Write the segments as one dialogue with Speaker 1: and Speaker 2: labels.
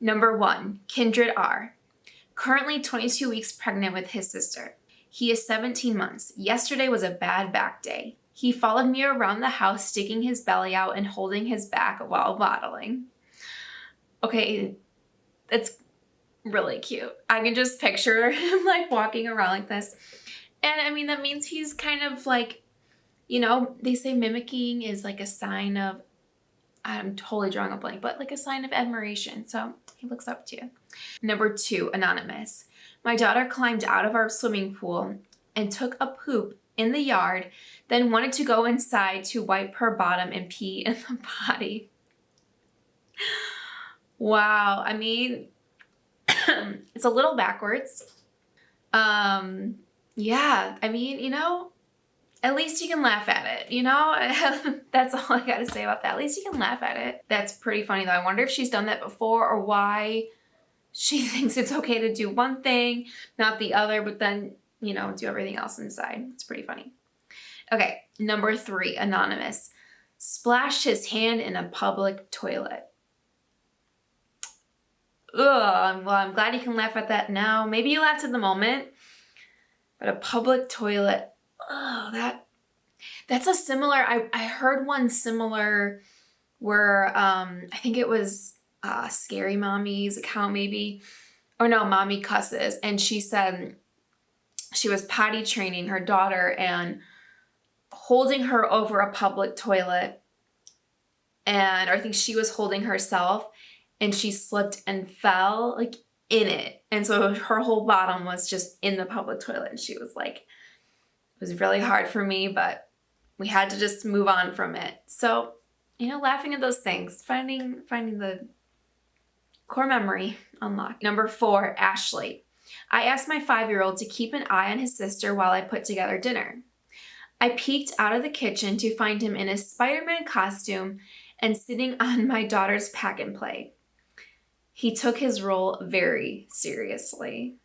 Speaker 1: Number 1, Kindred R. Currently 22 weeks pregnant with his sister. He is 17 months. Yesterday was a bad back day. He followed me around the house, sticking his belly out and holding his back while waddling. Okay, it's really cute. I can just picture him like walking around like this. And I mean, that means he's kind of like, you know, they say mimicking is like a sign of, I'm totally drawing a blank, but like a sign of admiration. So he looks up to you. Number 2, anonymous. My daughter climbed out of our swimming pool and took a poop in the yard, then wanted to go inside to wipe her bottom and pee in the potty. Wow. I mean, it's a little backwards. Yeah. I mean, you know, at least you can laugh at it, you know? That's all I gotta say about that. At least you can laugh at it. That's pretty funny though. I wonder if she's done that before or why she thinks it's okay to do one thing, not the other, but then, you know, do everything else inside. It's pretty funny. Okay, number 3, anonymous. Splashed his hand in a public toilet. Ugh, well, I'm glad you can laugh at that now. Maybe you laughed at the moment, but a public toilet, oh, that's a similar, I heard one similar where I think it was Scary Mommy's account maybe, or no, Mommy Cusses, and she said she was potty training her daughter and holding her over a public toilet, and or I think she was holding herself, and she slipped and fell like in it, and so her whole bottom was just in the public toilet, and she was like, it was really hard for me, but we had to just move on from it. So, you know, laughing at those things, finding the core memory unlocked. Number 4, Ashley. I asked my 5-year-old to keep an eye on his sister while I put together dinner. I peeked out of the kitchen to find him in a Spiderman costume and sitting on my daughter's pack and play. He took his role very seriously.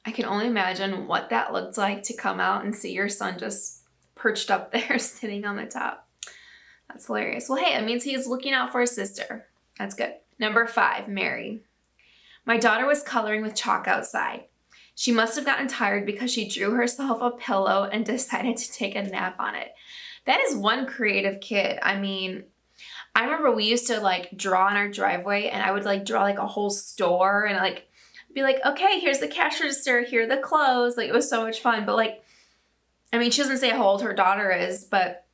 Speaker 1: I can only imagine what that looked like to come out and see your son just perched up there sitting on the top. That's hilarious. Well, hey, it means he is looking out for his sister. That's good. Number 5, Mary. My daughter was coloring with chalk outside. She must have gotten tired because she drew herself a pillow and decided to take a nap on it. That is one creative kid. I mean, I remember we used to like draw on our driveway, and I would like draw like a whole store and like be like, okay, here's the cash register, here are the clothes. Like, it was so much fun. But like, I mean, she doesn't say how old her daughter is, but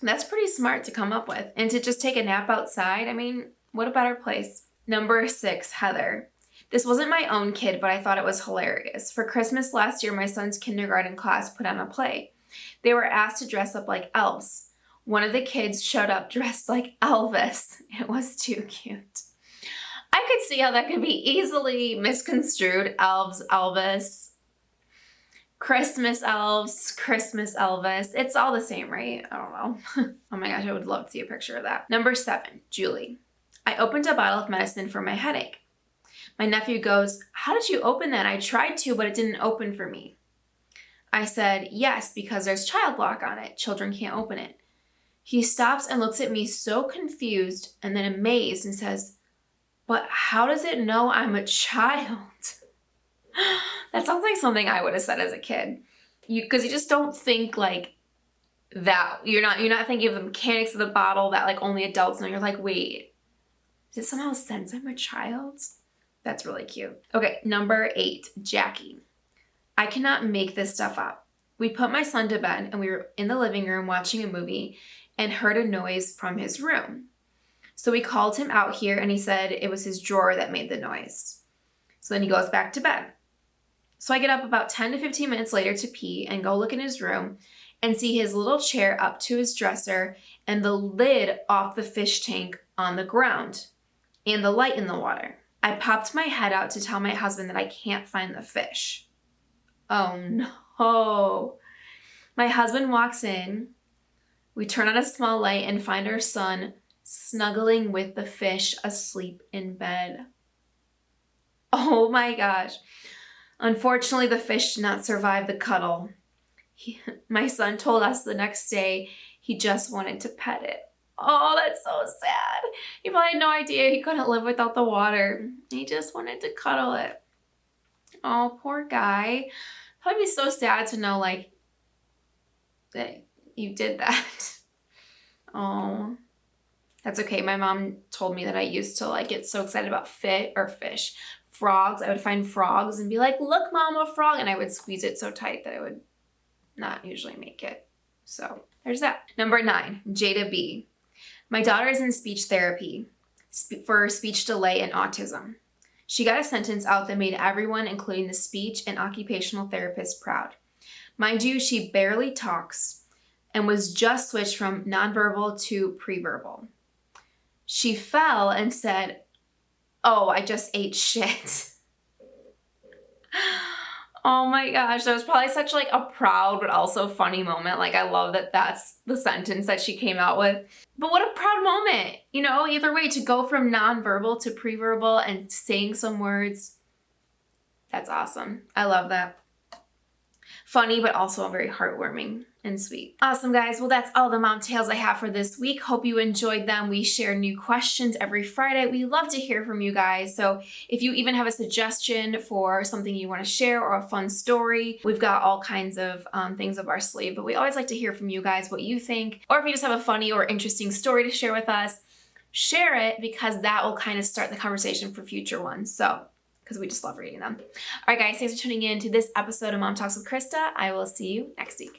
Speaker 1: that's pretty smart to come up with. And to just take a nap outside, I mean, what a better place. Number 6, Heather. This wasn't my own kid, but I thought it was hilarious. For Christmas last year, my son's kindergarten class put on a play. They were asked to dress up like elves. One of the kids showed up dressed like Elvis. It was too cute. I could see how that could be easily misconstrued. Elves, Elvis, Christmas elves, Christmas Elvis. It's all the same, right? I don't know. Oh my gosh, I would love to see a picture of that. Number 7, Julie. I opened a bottle of medicine for my headache. My nephew goes, how did you open that? I tried to, but it didn't open for me. I said, yes, because there's child lock on it. Children can't open it. He stops and looks at me so confused and then amazed and says, but how does it know I'm a child? That sounds like something I would have said as a kid. Because you just don't think like that. You're not thinking of the mechanics of the bottle that like only adults know. You're like, wait, does it somehow sense I'm a child? That's really cute. Okay, number 8, Jackie. I cannot make this stuff up. We put my son to bed and we were in the living room watching a movie and heard a noise from his room. So we called him out here and he said it was his drawer that made the noise. So then he goes back to bed. So I get up about 10 to 15 minutes later to pee and go look in his room and see his little chair up to his dresser and the lid off the fish tank on the ground and the light in the water. I popped my head out to tell my husband that I can't find the fish. Oh no. My husband walks in. We turn on a small light and find our son snuggling with the fish asleep in bed. Oh my gosh. Unfortunately, the fish did not survive the cuddle. My son told us the next day he just wanted to pet it. Oh, that's so sad. He probably had no idea he couldn't live without the water. He just wanted to cuddle it. Oh, poor guy. Probably be so sad to know, like, that you did that. Oh, that's okay. My mom told me that I used to, like, get so excited about frogs. I would find frogs and be like, look, Mom, a frog. And I would squeeze it so tight that I would not usually make it. So there's that. Number 9, Jada B. My daughter is in speech therapy for speech delay and autism. She got a sentence out that made everyone, including the speech and occupational therapist, proud. Mind you, she barely talks and was just switched from nonverbal to pre-verbal. She fell and said, "Oh, I just ate shit." Oh my gosh, that was probably such like a proud but also funny moment. Like, I love that that's the sentence that she came out with. But what a proud moment, you know, either way, to go from nonverbal to pre-verbal and saying some words. That's awesome. I love that. Funny, but also very heartwarming and sweet. Awesome, guys. Well, that's all the mom tales I have for this week. Hope you enjoyed them. We share new questions every Friday. We love to hear from you guys. So if you even have a suggestion for something you want to share or a fun story, we've got all kinds of things up our sleeve. But we always like to hear from you guys what you think. Or if you just have a funny or interesting story to share with us, share it, because that will kind of start the conversation for future ones. So, because we just love reading them. All right, guys, thanks for tuning in to this episode of Mom Talks with Christa. I will see you next week.